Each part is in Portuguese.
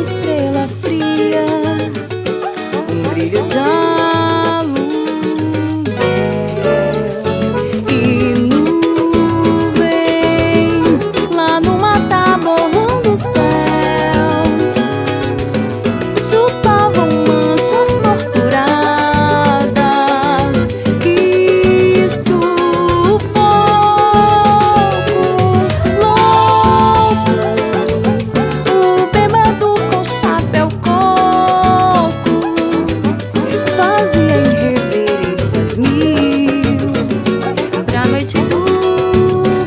estrela fria, um brilho de aluguel e nuvens lá no matar borrando o céu, chupavam manchas torturadas. Que sufoco louco, o bêbado com chapéu coco fazia irreverências mil pra noite do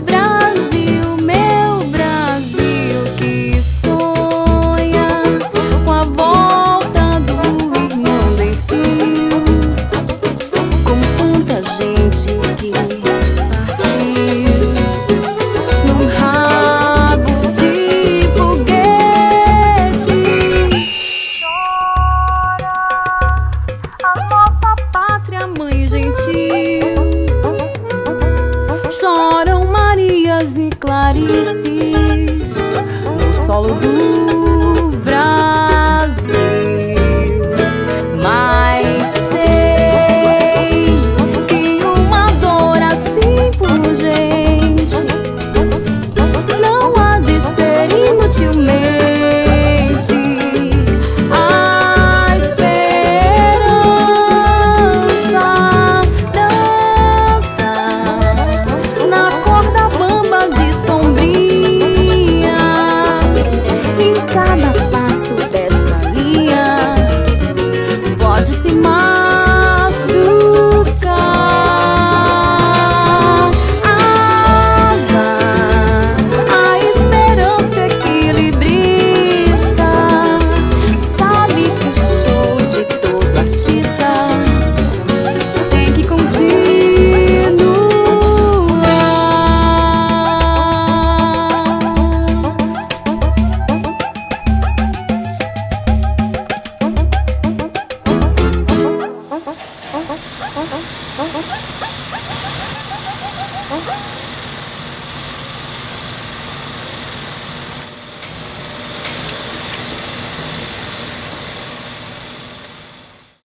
Brasil, meu Brasil que sonha com a volta do irmão em fio, como tanta gente que partiu num rabo de foguete. Chora a nossa pátria, mãe gentil. Choram Marias e Clarices no solo do